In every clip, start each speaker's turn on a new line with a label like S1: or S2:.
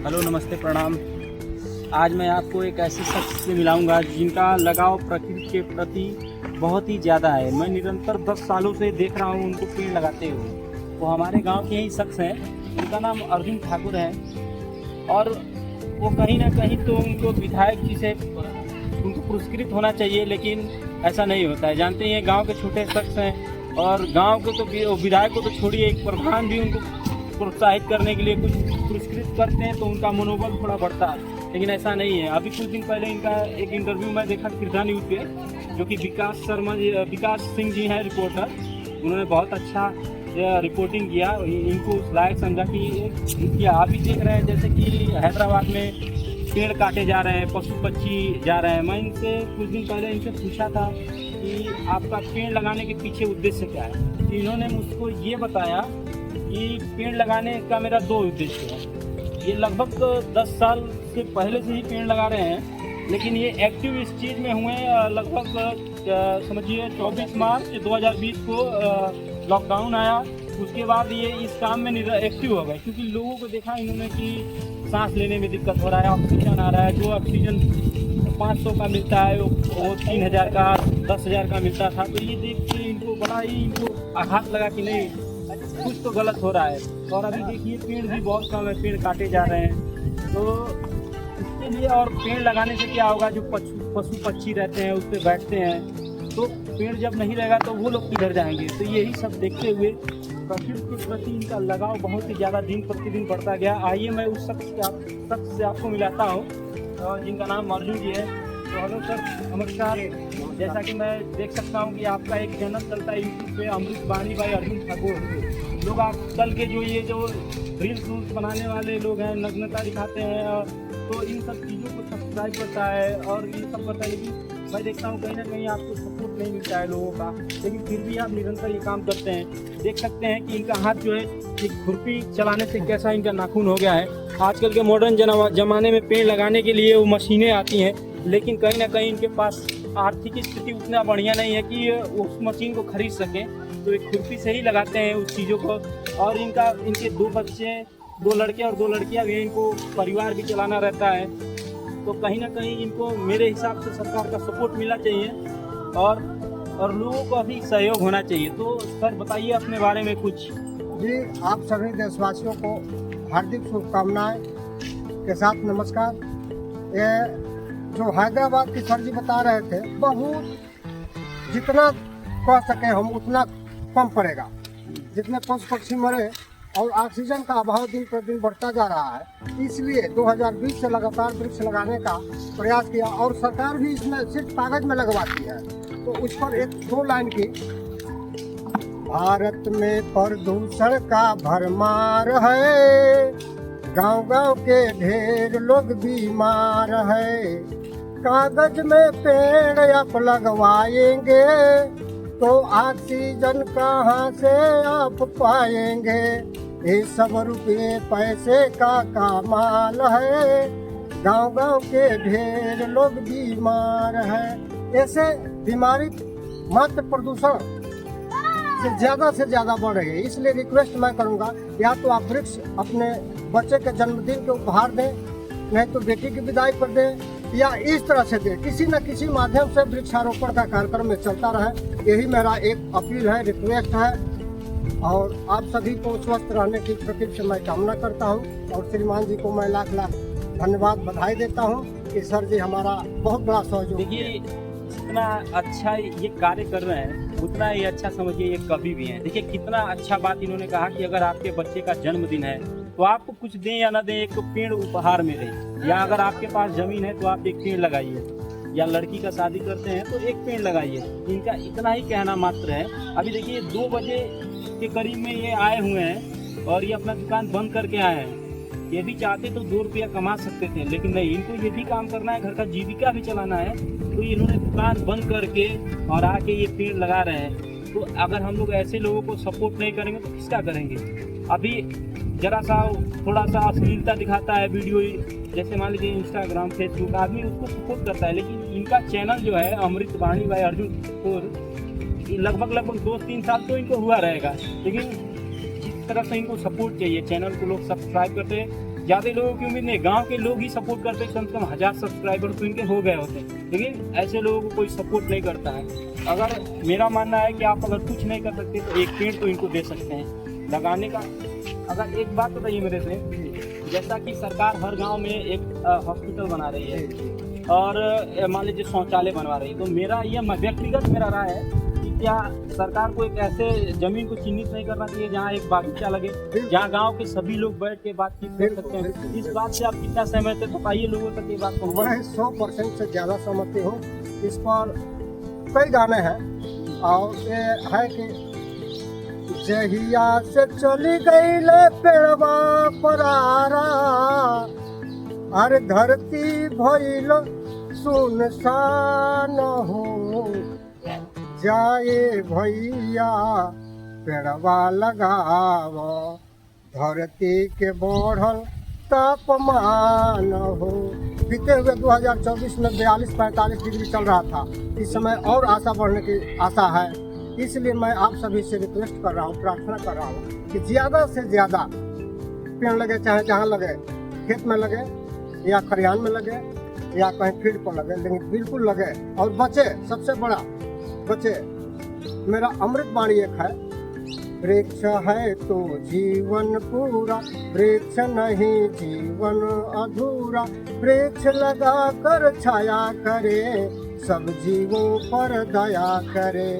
S1: Hello, नमस्ते, प्रणाम। आज मैं आपको एक ऐसे शख्स से मिलाऊंगा जिनका लगाव प्रकृति के प्रति बहुत ही ज़्यादा है। मैं निरंतर 10 सालों से देख रहा हूँ उनको पेड़ लगाते हुए। वो हमारे गांव के ही शख्स हैं। उनका नाम अर्जुन ठाकुर है और वो कहीं ना कहीं तो उनको विधायक जी से उनको पुरस्कृत होना चाहिए, लेकिन ऐसा नहीं होता है। जानते हैं गाँव के छोटे शख्स हैं और गाँव के तो विधायक को तो छोड़िए, एक प्रधान भी उनको प्रोत्साहित करने के लिए कुछ पुरस्कृत करते हैं तो उनका मनोबल थोड़ा बढ़ता है, लेकिन ऐसा नहीं है। अभी कुछ दिन पहले इनका एक इंटरव्यू मैं देखा किरदा न्यूज़ पे, जो कि विकास सिंह जी हैं रिपोर्टर। उन्होंने बहुत अच्छा रिपोर्टिंग किया। इनको उस लायक समझा कि आप ही देख रहे हैं जैसे कि हैदराबाद में पेड़ काटे जा रहे हैं, पशु पक्षी जा रहे हैं। मैं इनसे कुछ दिन पहले इनसे पूछा था कि आपका पेड़ लगाने के पीछे उद्देश्य क्या है, तो इन्होंने मुझको ये बताया कि पेड़ लगाने का मेरा 2 उद्देश्य है। ये लगभग 10 साल से पहले से ही पेड़ लगा रहे हैं, लेकिन ये एक्टिव इस चीज़ में हुए लगभग समझिए 24 मार्च 2020 को लॉकडाउन आया। उसके बाद ये इस काम में एक्टिव हो गए, क्योंकि लोगों को देखा इन्होंने कि सांस लेने में दिक्कत हो रहा है, ऑक्सीजन आ रहा है। जो ऑक्सीजन 500 का मिलता है वो 3000 का 10,000 का मिलता था। तो ये देख के इनको बड़ा ही इनको आघात लगा कि नहीं, कुछ तो गलत हो रहा है। और अभी देखिए पेड़ भी बहुत कम है, पेड़ काटे जा रहे हैं। तो इसके लिए और पेड़ लगाने से क्या होगा, जो पशु पक्षी रहते हैं उस पर बैठते हैं, तो पेड़ जब नहीं रहेगा तो वो लोग किधर जाएंगे। तो यही सब देखते हुए प्रकृति के प्रति इनका लगाव बहुत ही ज़्यादा दिन प्रतिदिन बढ़ता गया। आइए मैं उस शख्स से आपको मिलाता हूँ जिनका नाम अर्जुन जी है। तो हेलो सर, नमस्कार। जैसा कि मैं देख सकता हूँ कि आपका एक चैनल चलता है यूट्यूब पे, अमृत वाणी बाई अर्जुन ठाकुर। लोग आजकल के जो रील्स बनाने वाले लोग हैं, नग्नता दिखाते हैं, तो इन सब चीज़ों को सब्सक्राइब करता है और ये सब करता है। लेकिन मैं देखता हूँ कहीं ना कहीं आपको सपोर्ट नहीं मिलता है लोगों का, लेकिन फिर भी आप निरंतर ये काम करते हैं। देख सकते हैं कि इनका हाथ जो है एक खुरपी चलाने से कैसा इनका नाखून हो गया है। आजकल के मॉडर्न जमाने में पेड़ लगाने के लिए वो मशीनें आती हैं, लेकिन कहीं ना कहीं इनके पास आर्थिक स्थिति उतना बढ़िया नहीं है कि उस मशीन को खरीद सकें। तो एक खुरपी से ही लगाते हैं उस चीज़ों को। और इनके 2 बच्चे, 2 लड़के और 2 लड़कियां भी, इनको परिवार भी चलाना रहता है। तो कहीं ना कहीं इनको मेरे हिसाब से सरकार का सपोर्ट मिलना चाहिए और लोगों को भी सहयोग होना चाहिए। तो सर बताइए अपने बारे में कुछ।
S2: जी, आप सभी देशवासियों को हार्दिक शुभकामनाएं के साथ नमस्कार। ये जो हैदराबाद की सर जी बता रहे थे, बहुत जितना कह सके हम उतना कम पड़ेगा। जितने पशु पक्षी मरे और ऑक्सीजन का अभाव दिन प्रतिदिन बढ़ता जा रहा है, इसलिए 2020 से लगातार वृक्ष लगाने का प्रयास किया। और सरकार भी इसमें सिर्फ कागज में लगवाती है। तो उस पर 1-2 लाइन की, भारत में प्रदूषण का भरमार है, गांव-गांव के ढेर लोग बीमार है, कागज में पेड़ आप लगवाएंगे तो ऑक्सीजन कहाँ से आप पाएंगे। ये सब रुपये पैसे का कमाल है, गांव-गांव के ढेर लोग बीमार है। ऐसे बीमारी मात्र प्रदूषण से ज़्यादा बढ़ रही है। इसलिए रिक्वेस्ट मैं करूंगा, या तो आप वृक्ष अपने बच्चे के जन्मदिन के उपहार दें, नहीं तो बेटी की विदाई पर दें, या इस तरह से दें। किसी न किसी माध्यम से वृक्षारोपण का कार्यक्रम में चलता रहे। यही मेरा एक अपील है, रिक्वेस्ट है। और आप सभी को स्वस्थ रहने की प्रकृति से मैं कामना करता हूँ। और श्रीमान जी को मैं लाख धन्यवाद, बधाई देता हूँ कि सर जी हमारा बहुत बड़ा सहयोग।
S1: देखिए, जितना अच्छा ये कार्य कर रहे हैं उतना ही अच्छा समझिए ये कवि भी हैं। देखिए कितना अच्छा बात इन्होंने कहा कि अगर आपके बच्चे का जन्मदिन है तो आपको कुछ दें या ना दें, एक तो पेड़ उपहार में दें, या अगर आपके पास जमीन है तो आप एक पेड़ लगाइए, या लड़की का शादी करते हैं तो एक पेड़ लगाइए। इनका इतना ही कहना मात्र है। अभी देखिए 2 बजे के करीब में ये आए हुए हैं और ये अपना दुकान बंद करके आए हैं। ये भी चाहते तो 2 रुपया कमा सकते थे, लेकिन नहीं, इनको ये भी काम करना है, घर का जीविका भी चलाना है। तो इन्होंने दुकान बंद करके और आके ये पेड़ लगा रहे हैं। तो अगर हम लोग ऐसे लोगों को सपोर्ट नहीं करेंगे तो किसका करेंगे। अभी जरा सा थोड़ा सा अश्लीलता दिखाता है वीडियो, जैसे मान लीजिए इंस्टाग्राम, फेसबुक, आदमी उसको सपोर्ट करता है। लेकिन इनका चैनल जो है अमृत वाणी बाई अर्जुन ठाकुर, लगभग 2-3 साल तो इनको हुआ रहेगा। लेकिन जिस तरह से इनको सपोर्ट चाहिए, चैनल को लोग सब्सक्राइब करते हैं, ज्यादा लोगों की उम्मीद नहीं, गांव के लोग ही सपोर्ट करते हैं, कम से कम 1000 सब्सक्राइबर तो इनके हो गए होते हैं, लेकिन ऐसे लोगों को कोई सपोर्ट नहीं करता है। अगर मेरा मानना है कि आप अगर कुछ नहीं कर सकते तो एक पेड़ तो इनको दे सकते हैं लगाने का। अगर एक बात बताइए मेरे से, जैसा कि सरकार हर गांव में एक हॉस्पिटल बना रही है और मान लीजिए शौचालय बनवा रही है, तो मेरा यह व्यक्तिगत मेरा राय है कि क्या सरकार को एक ऐसे जमीन को चिन्हित नहीं करना चाहिए जहाँ एक बागीचा लगे, जहाँ गांव के सभी लोग बैठ के बातचीत कर सकते हैं। इस बात से आप कितना सहमत है, बताइए लोगों तक ये बात पहुँचे।
S2: मैं 100% से ज़्यादा सहमति हूँ। इस पर कई गाने हैं और ये है कि जहिया से चली गई ले पेड़वा परारा, अरे धरती भइल सुनसान हो, जाए भैया पेड़वा लगाव, धरती के बढ़ल तापमान हो। बीते हुए 2024 में 42-45 डिग्री चल रहा था, इस समय और आशा बढ़ने की आशा है। इसलिए मैं आप सभी से रिक्वेस्ट कर रहा हूँ, प्रार्थना कर रहा हूँ कि ज़्यादा से ज़्यादा पेड़ लगे, चाहे जहाँ लगे, खेत में लगे या खरियान में लगे या कहीं फील्ड पर लगे, लेकिन बिल्कुल लगे और बचे। सबसे बड़ा बचे। मेरा अमृत वाणी एक है, वृक्ष है तो जीवन पूरा, वृक्ष नहीं जीवन अधूरा, वृक्ष लगा कर छाया करे, सब जीवों पर दया करे,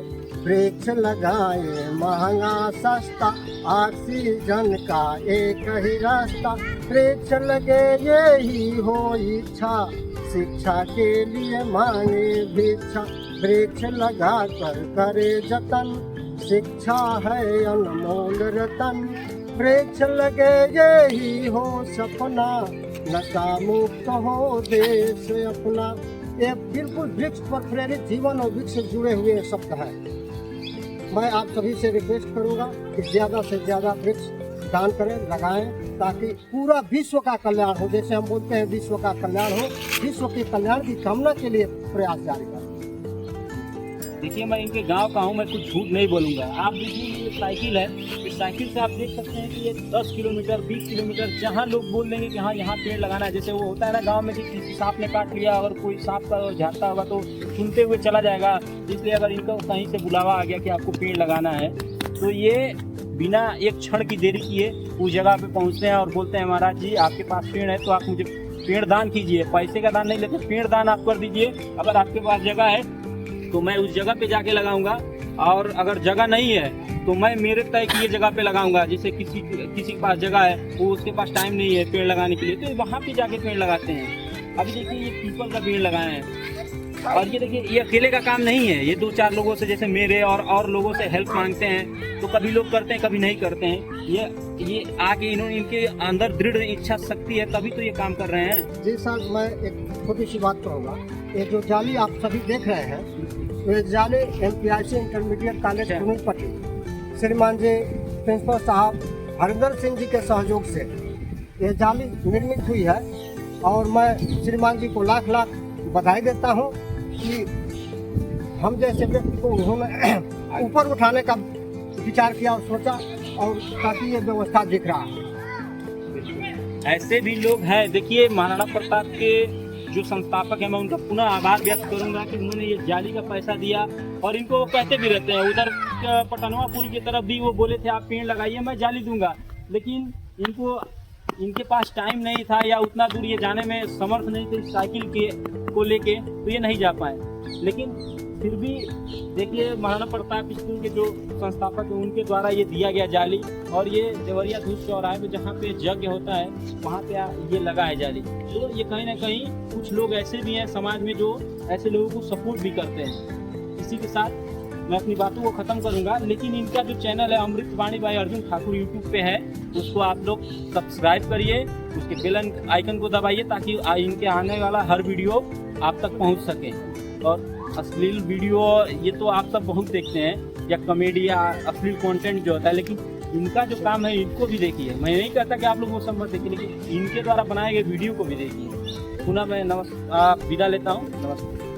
S2: वृक्ष लगाए महंगा सस्ता, ऑक्सीजन का एक ही रास्ता, वृक्ष लगे यही हो इच्छा, शिक्षा के लिए मांगे भिक्षा, वृक्ष लगा कर करे जतन, शिक्षा है अनमोल रतन, वृक्ष लगे यही हो सपना, नशा मुक्त हो देश अपना। ये बिल्कुल वृक्ष पर प्रेरित जीवन और वृक्ष से जुड़े हुए शब्द है। मैं आप सभी से रिक्वेस्ट करूंगा कि ज़्यादा से ज़्यादा वृक्ष दान करें, लगाएं, ताकि पूरा विश्व का कल्याण हो। जैसे हम बोलते हैं विश्व का कल्याण हो, विश्व के कल्याण की कामना के लिए प्रयास जारी करें।
S1: देखिए मैं इनके गांव का हूँ, मैं कुछ झूठ नहीं बोलूँगा। आप देखिए ये साइकिल है, इस साइकिल से आप देख सकते हैं कि ये 10 किलोमीटर 20 किलोमीटर जहाँ लोग बोल देंगे कि हाँ यहाँ पेड़ लगाना है, जैसे वो होता है ना गांव में कि किसी सांप ने काट लिया, अगर कोई सांप का झाड़ता होगा तो सुनते हुए चला जाएगा। इसलिए अगर इनको कहीं से बुलावा आ गया कि आपको पेड़ लगाना है, तो ये बिना एक क्षण की देरी किए उस जगह पे पहुँचते हैं और बोलते हैं महाराज जी आपके पास पेड़ है तो आप मुझे पेड़ दान कीजिए। पैसे का दान नहीं लेते, पेड़ दान आप कर दीजिए। अगर आपके पास जगह है तो मैं उस जगह पे जाके लगाऊंगा, और अगर जगह नहीं है तो मैं मेरे तय किए जगह पे लगाऊंगा। जैसे किसी के पास जगह है, वो उसके पास टाइम नहीं है पेड़ लगाने के लिए, तो वहाँ पे जाके पेड़ लगाते हैं। अभी देखिए ये पीपल का पेड़ लगाए हैं, और ये देखिए ये अकेले का काम नहीं है, ये 2-4 लोगों से, जैसे मेरे और लोगों से हेल्प मांगते हैं, तो कभी लोग करते हैं कभी नहीं करते हैं। ये आगे इन्होंने, इनके अंदर दृढ़ इच्छा शक्ति है तभी तो ये काम कर रहे हैं।
S2: जी सर, मैं एक छोटी सी बात कहूँगा। ये जो जाली आप सभी देख रहे हैं, ये जाली MPIC इंटरमीडिएट कॉलेज कुनुलपट्टी श्रीमान जी प्रिंसिपल साहब हरिंदर सिंह जी के सहयोग से ये जाली निर्मित हुई है, और मैं श्रीमान जी को लाख लाख बधाई देता हूँ कि हम जैसे व्यक्ति को उन्होंने ऊपर उठाने का विचार किया और सोचा, और ताकि ये व्यवस्था दिख रहा है।
S1: ऐसे भी लोग हैं। देखिए महाराणा प्रताप के जो संस्थापक हैं, मैं उनका पुनः आभार व्यक्त करूंगा कि उन्होंने ये जाली का पैसा दिया। और इनको वो कहते भी रहते हैं, उधर पटनवा पुल की तरफ भी वो बोले थे आप पेड़ लगाइए मैं जाली दूंगा, लेकिन इनके पास टाइम नहीं था या उतना दूर ये जाने में समर्थ नहीं थे साइकिल को लेके, तो ये नहीं जा पाए। लेकिन फिर भी देखिए महाराणा प्रताप स्कूल के जो संस्थापक हैं उनके द्वारा ये दिया गया जाली, और ये देवरिया धूस चौराहे में जहाँ पे यज्ञ होता है वहाँ पे ये लगा है जाली। तो ये कहीं ना कहीं कुछ लोग ऐसे भी हैं समाज में जो ऐसे लोगों को सपोर्ट भी करते हैं। इसी के साथ मैं अपनी बातों को ख़त्म करूंगा, लेकिन इनका जो चैनल है अमृत वाणी बाय अर्जुन ठाकुर यूट्यूब पे है, उसको आप लोग सब्सक्राइब करिए, उसके बेल आइकन को दबाइए ताकि इनके आने वाला हर वीडियो आप तक पहुंच सके। और अश्लील वीडियो ये तो आप सब बहुत देखते हैं, या कॉमेडी या अश्लील कंटेंट जो होता है, लेकिन इनका जो काम है इनको भी देखिए। मैं नहीं कहता कि आप लोग वो सब मत देखिए, लेकिन इनके द्वारा बनाए गए वीडियो को भी देखिए। पुनः मैं विदा लेता हूँ। नमस्कार।